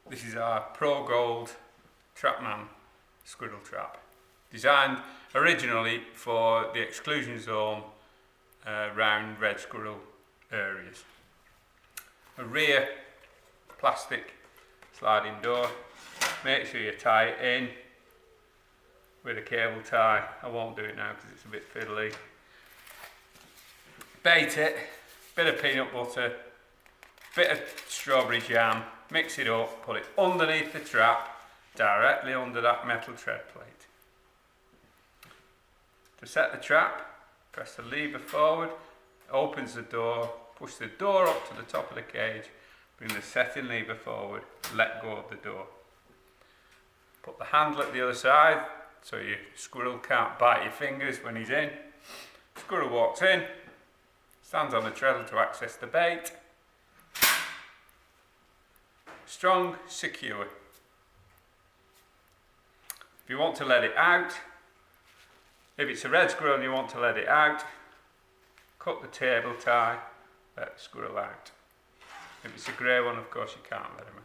This is our Pro Gold TrapMan squirrel trap, designed originally for the exclusion zone round red squirrel areas. A rear plastic sliding door. Make sure you tie it in with a cable tie. I won't do it now because it's a bit fiddly. Bait it, bit of peanut butter, bit of strawberry jam, mix it up, put it underneath the trap, directly under that metal tread plate. To set the trap, press the lever forward, opens the door, push the door up to the top of the cage, bring the setting lever forward, let go of the door. Put the handle at the other side so your squirrel can't bite your fingers when he's in. Squirrel walks in, stands on the treadle to access the bait. Strong, secure. If you want to let it out, if it's a red squirrel and you want to let it out, cut the cable tie, let the squirrel out. If it's a grey one, of course, you can't let him out.